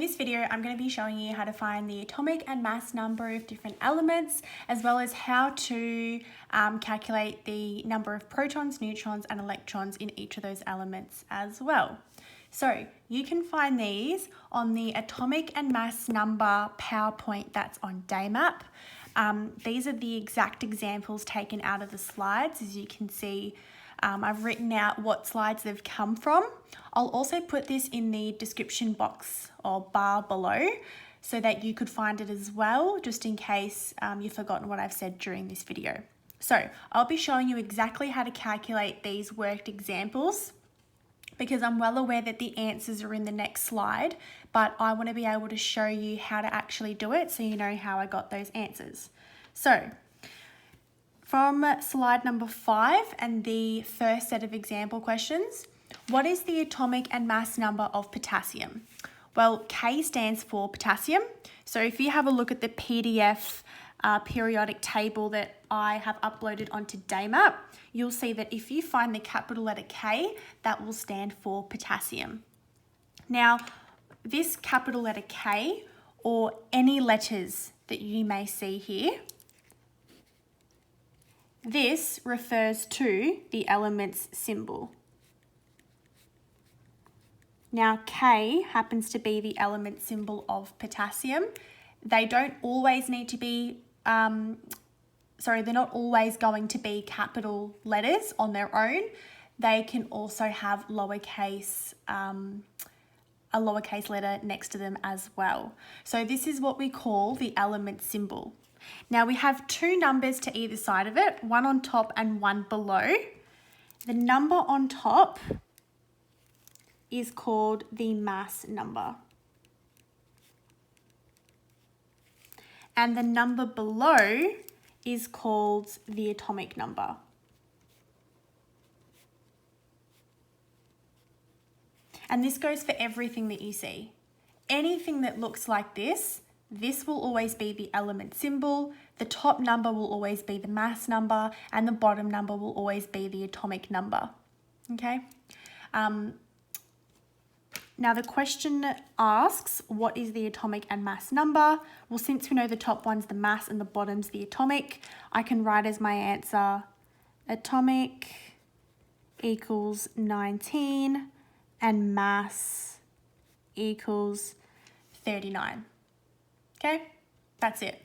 this video, I'm going to be showing you how to find the atomic and mass number of different elements, as well as how to calculate the number of protons, neutrons, and electrons in each of those elements as well. So you can find these on the atomic and mass number PowerPoint that's on Daymap. These are the exact examples taken out of the slides. As you can see, I've written out what slides they've come from. I'll also put this in the description box or bar below so that you could find it as well, just in case you've forgotten what I've said during this video. So I'll be showing you exactly how to calculate these worked examples, because I'm well aware that the answers are in the next slide, but I want to be able to show you how to actually do it so you know how I got those answers. So from slide number 5 and the first set of example questions, what is the atomic and mass number of potassium? Well, K stands for potassium. So if you have a look at the PDF periodic table that I have uploaded onto Daymap, you'll see that if you find the capital letter K, that will stand for potassium. Now, this capital letter K, or any letters that you may see here, this refers to the element's symbol. Now, K happens to be the element symbol of potassium. They don't always need to be, they're not always going to be capital letters on their own. They can also have lowercase, a lowercase letter next to them as well. So this is what we call the element symbol. Now we have two numbers to either side of it, one on top and one below. The number on top is called the mass number. And the number below is called the atomic number. And this goes for everything that you see. Anything that looks like this will always be the element symbol, the top number will always be the mass number, and the bottom number will always be the atomic number, okay? Now the question asks, what is the atomic and mass number? Well, since we know the top one's the mass and the bottom's the atomic, I can write as my answer, atomic equals 19 and mass equals 39. Okay, that's it.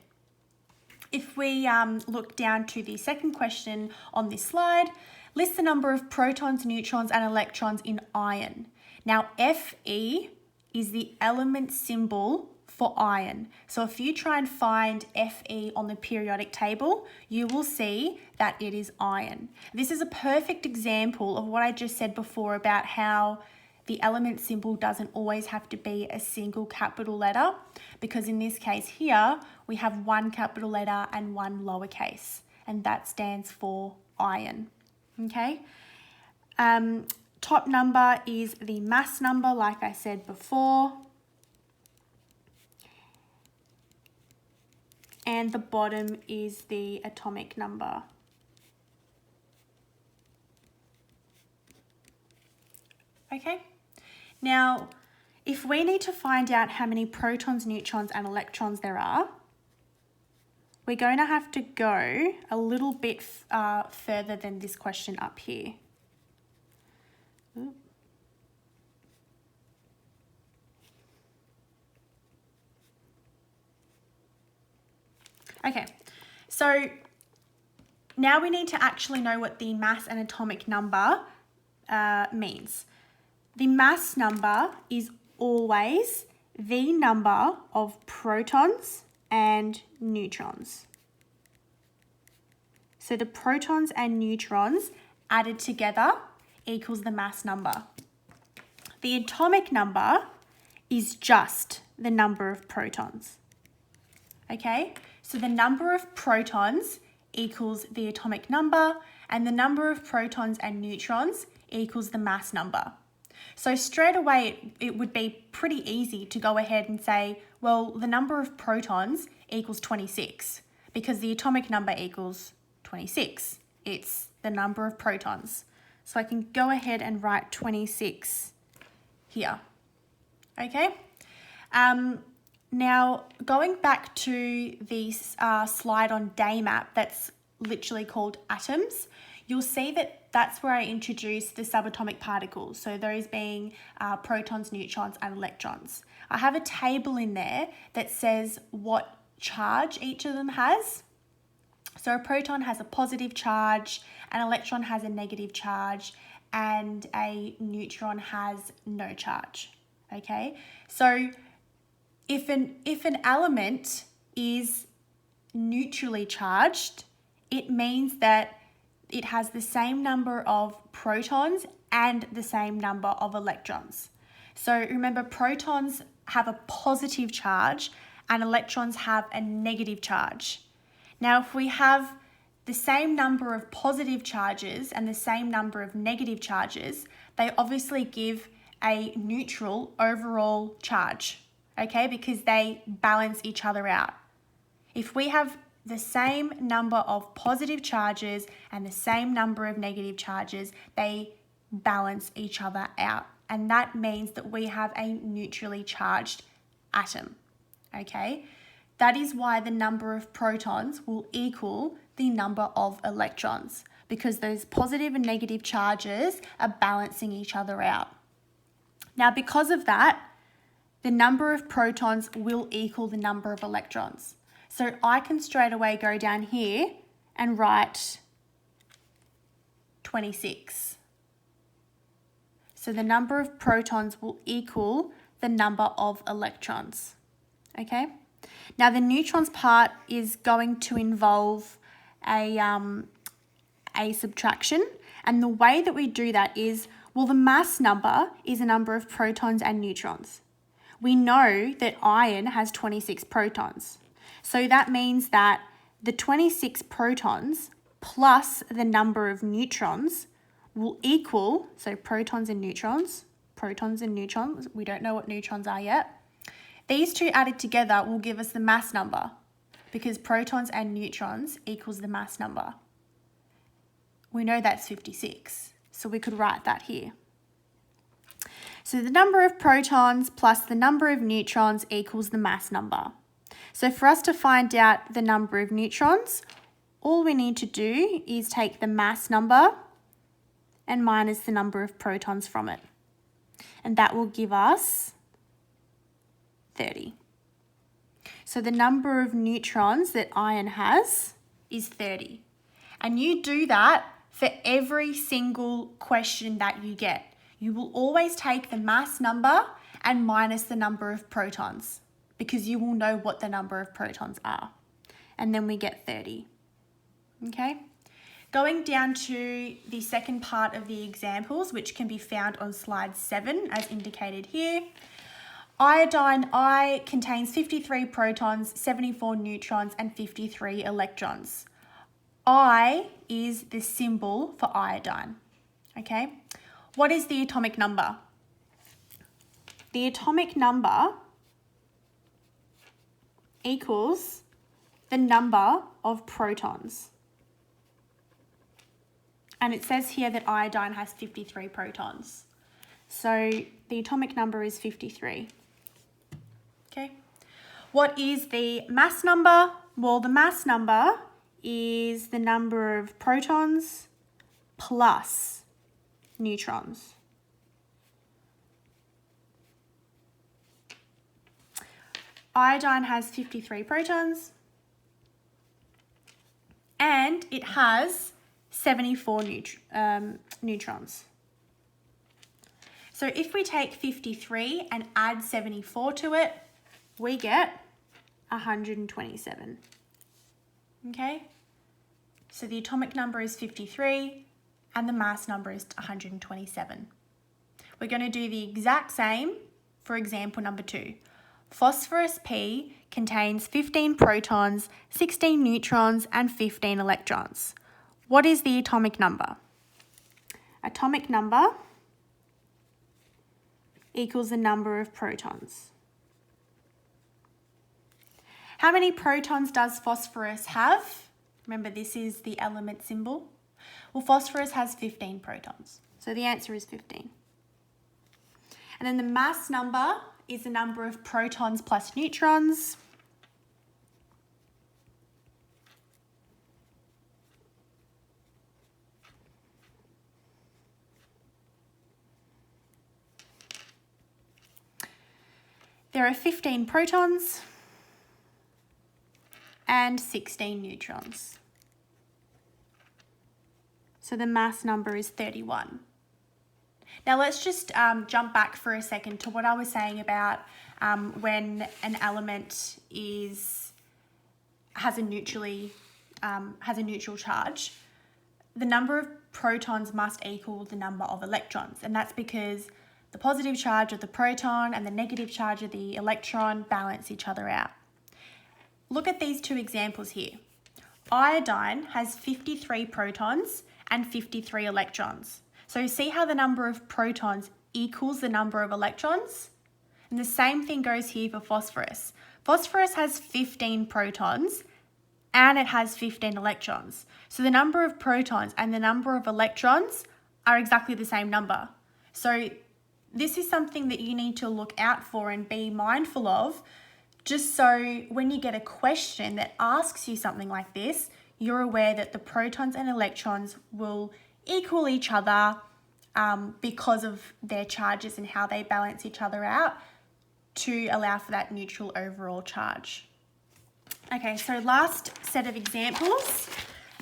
If we look down to the second question on this slide, list the number of protons, neutrons, and electrons in iron. Now, Fe is the element symbol for iron. So if you try and find Fe on the periodic table, you will see that it is iron. This is a perfect example of what I just said before about how the element symbol doesn't always have to be a single capital letter, because in this case here, we have one capital letter and one lowercase, and that stands for iron, okay? Top number is the mass number, like I said before. And the bottom is the atomic number. Okay? Now, if we need to find out how many protons, neutrons, and electrons there are, we're going to have to go a little bit further than this question up here. Okay, so now we need to actually know what the mass and atomic number means. The mass number is always the number of protons and neutrons. So the protons and neutrons added together equals the mass number. The atomic number is just the number of protons. Okay, so the number of protons equals the atomic number, and the number of protons and neutrons equals the mass number. So straight away, it would be pretty easy to go ahead and say, well, the number of protons equals 26, because the atomic number equals 26. It's the number of protons. So I can go ahead and write 26 here. Okay? Now, going back to this slide on Daymap that's literally called atoms, you'll see that that's where I introduced the subatomic particles, so those being protons, neutrons, and electrons. I have a table in there that says what charge each of them has. So a proton has a positive charge, an electron has a negative charge, and a neutron has no charge. Okay, so if an element is neutrally charged, it means that it has the same number of protons and the same number of electrons. So remember, protons have a positive charge and electrons have a negative charge. Now, if we have the same number of positive charges and the same number of negative charges, they obviously give a neutral overall charge, okay, because they balance each other out. If we have the same number of positive charges and the same number of negative charges, they balance each other out. And that means that we have a neutrally charged atom, okay? That is why the number of protons will equal the number of electrons, because those positive and negative charges are balancing each other out. Now, because of that, the number of protons will equal the number of electrons. So I can straight away go down here and write 26. So the number of protons will equal the number of electrons, okay? Now the neutrons part is going to involve a subtraction, and the way that we do that is, well, the mass number is a number of protons and neutrons. We know that iron has 26 protons. So that means that the 26 protons plus the number of neutrons will equal, so protons and neutrons, we don't know what neutrons are yet. These two added together will give us the mass number, because protons and neutrons equals the mass number. We know that's 56, so we could write that here. So the number of protons plus the number of neutrons equals the mass number. So for us to find out the number of neutrons, all we need to do is take the mass number and minus the number of protons from it. And that will give us 30. So the number of neutrons that iron has is 30. And you do that for every single question that you get. You will always take the mass number and minus the number of protons, because you will know what the number of protons are. And then we get 30, okay? Going down to the second part of the examples, which can be found on slide 7, as indicated here. Iodine I contains 53 protons, 74 neutrons, and 53 electrons. I is the symbol for iodine, okay? What is the atomic number? The atomic number equals the number of protons. And it says here that iodine has 53 protons. So the atomic number is 53. Okay. What is the mass number? Well, the mass number is the number of protons plus neutrons. Iodine has 53 protons and it has 74 neutrons. So if we take 53 and add 74 to it, we get 127. Okay? So the atomic number is 53 and the mass number is 127. We're going to do the exact same for example number 2. Phosphorus P contains 15 protons, 16 neutrons, and 15 electrons. What is the atomic number? Atomic number equals the number of protons. How many protons does phosphorus have? Remember, this is the element symbol. Well, phosphorus has 15 protons. So the answer is 15. And then the mass number is the number of protons plus neutrons. There are 15 protons and 16 neutrons. So the mass number is 31. Now let's just jump back for a second to what I was saying about when an element has a neutral charge. The number of protons must equal the number of electrons, and that's because the positive charge of the proton and the negative charge of the electron balance each other out. Look at these two examples here. Iodine has 53 protons and 53 electrons. So see how the number of protons equals the number of electrons? And the same thing goes here for phosphorus. Phosphorus has 15 protons and it has 15 electrons. So the number of protons and the number of electrons are exactly the same number. So this is something that you need to look out for and be mindful of, just so when you get a question that asks you something like this, you're aware that the protons and electrons will equal each other because of their charges and how they balance each other out to allow for that neutral overall charge. Okay, so last set of examples.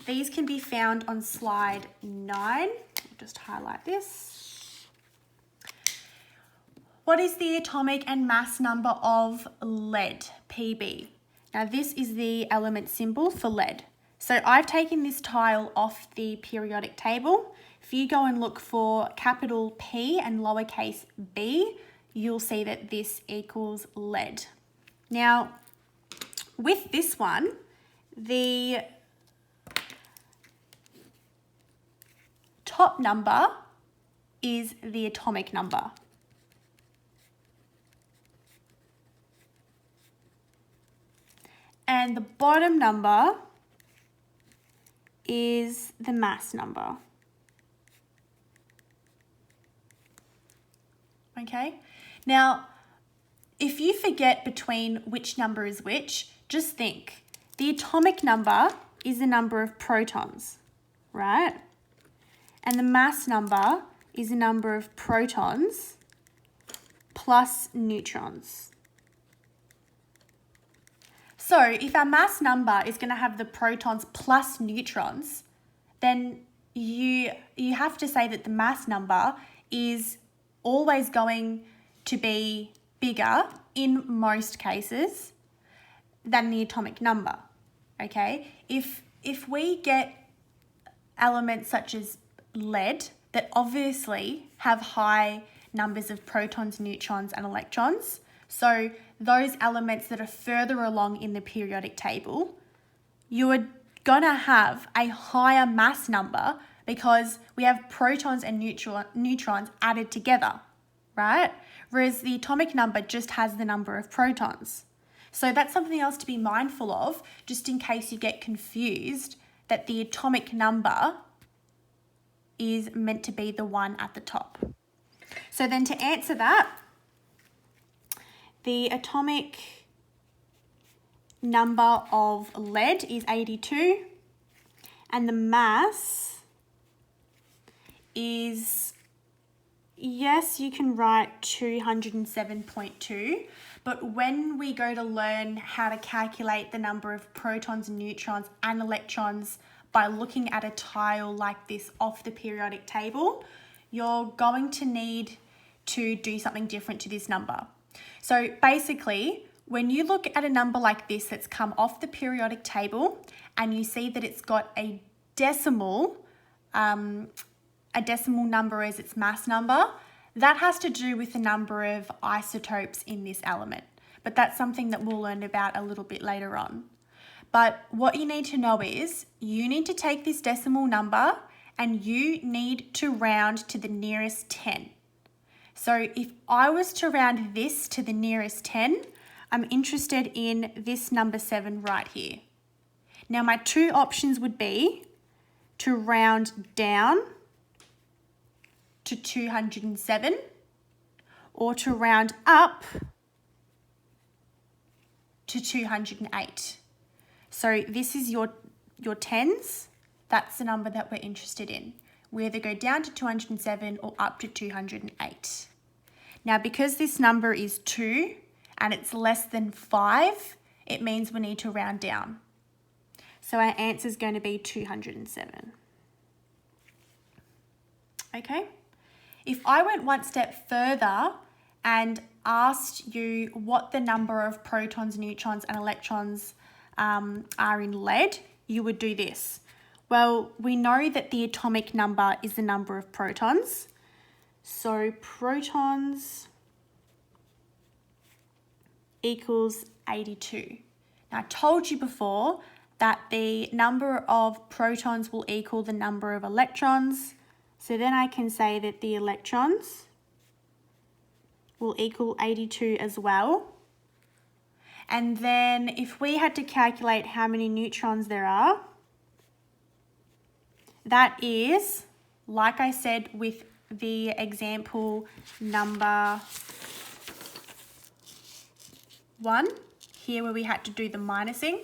These can be found on slide 9. I'll just highlight this. What is the atomic and mass number of lead, Pb? Now this is the element symbol for lead. So I've taken this tile off the periodic table. If you go and look for capital P and lowercase b, you'll see that this equals lead. Now, with this one, the top number is the atomic number. And the bottom number is the mass number. Okay, now if you forget between which number is which, just think. The atomic number is the number of protons, right? And the mass number is the number of protons plus neutrons. So if our mass number is going to have the protons plus neutrons, then you have to say that the mass number is always going to be bigger in most cases than the atomic number, okay? If we get elements such as lead that obviously have high numbers of protons, neutrons, and electrons, so those elements that are further along in the periodic table, you're gonna have a higher mass number because we have protons and neutrons added together, right? Whereas the atomic number just has the number of protons. So that's something else to be mindful of, just in case you get confused, that the atomic number is meant to be the one at the top. So then to answer that, the atomic number of lead is 82 and the mass is, yes, you can write 207.2, but when we go to learn how to calculate the number of protons, neutrons, and electrons by looking at a tile like this off the periodic table, you're going to need to do something different to this number. So basically, when you look at a number like this that's come off the periodic table and you see that it's got a decimal number as its mass number, that has to do with the number of isotopes in this element. But that's something that we'll learn about a little bit later on. But what you need to know is you need to take this decimal number and you need to round to the nearest 10. So if I was to round this to the nearest 10, I'm interested in this number 7 right here. Now my two options would be to round down to 207 or to round up to 208. So this is your tens. That's the number that we're interested in. We either go down to 207 or up to 208. Now, because this number is 2 and it's less than 5, it means we need to round down. So our answer is going to be 207. Okay? If I went one step further and asked you what the number of protons, neutrons, and electrons are in lead, you would do this. Well, we know that the atomic number is the number of protons. So protons equals 82. Now, I told you before that the number of protons will equal the number of electrons. So then I can say that the electrons will equal 82 as well. And then if we had to calculate how many neutrons there are, that is, like I said with the example number 1, here where we had to do the minusing,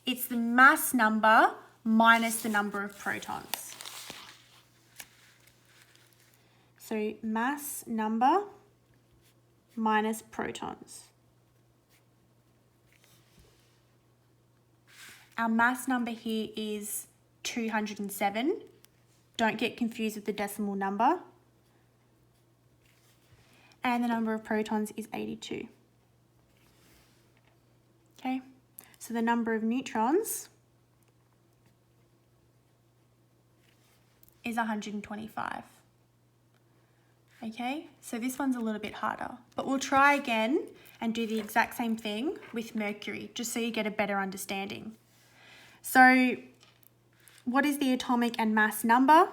it's the mass number minus the number of protons. So mass number minus protons. Our mass number here is 207. Don't get confused with the decimal number. And the number of protons is 82. Okay, so the number of neutrons is 125. Okay, so this one's a little bit harder, but we'll try again and do the exact same thing with mercury, just so you get a better understanding. So what is the atomic and mass number?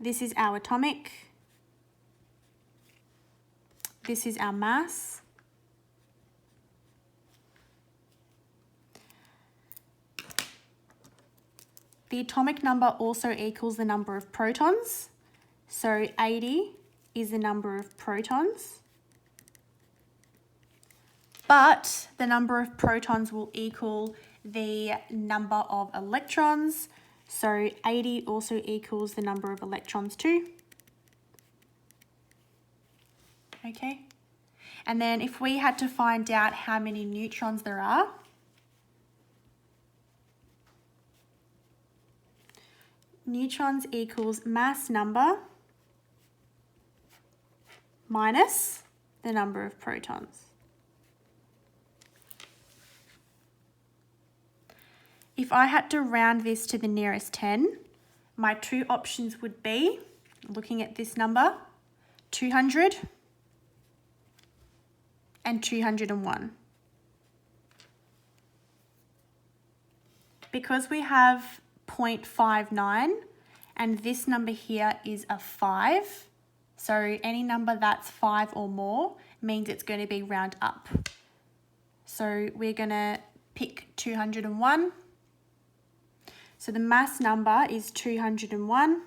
This is our atomic. This is our mass. The atomic number also equals the number of protons. So 80 is the number of protons. But the number of protons will equal the number of electrons. So 80 also equals the number of electrons too. Okay. And then if we had to find out how many neutrons there are, neutrons equals mass number minus the number of protons. If I had to round this to the nearest 10, my two options would be, looking at this number, 200 and 201. Because we have 0.59 and this number here is a 5, so any number that's 5 or more means it's going to be round up. So we're going to pick 201. So the mass number is 201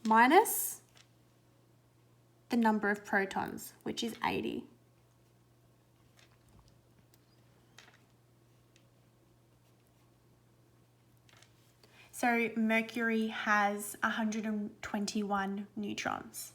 minus the number of protons, which is 80. So mercury has 121 neutrons.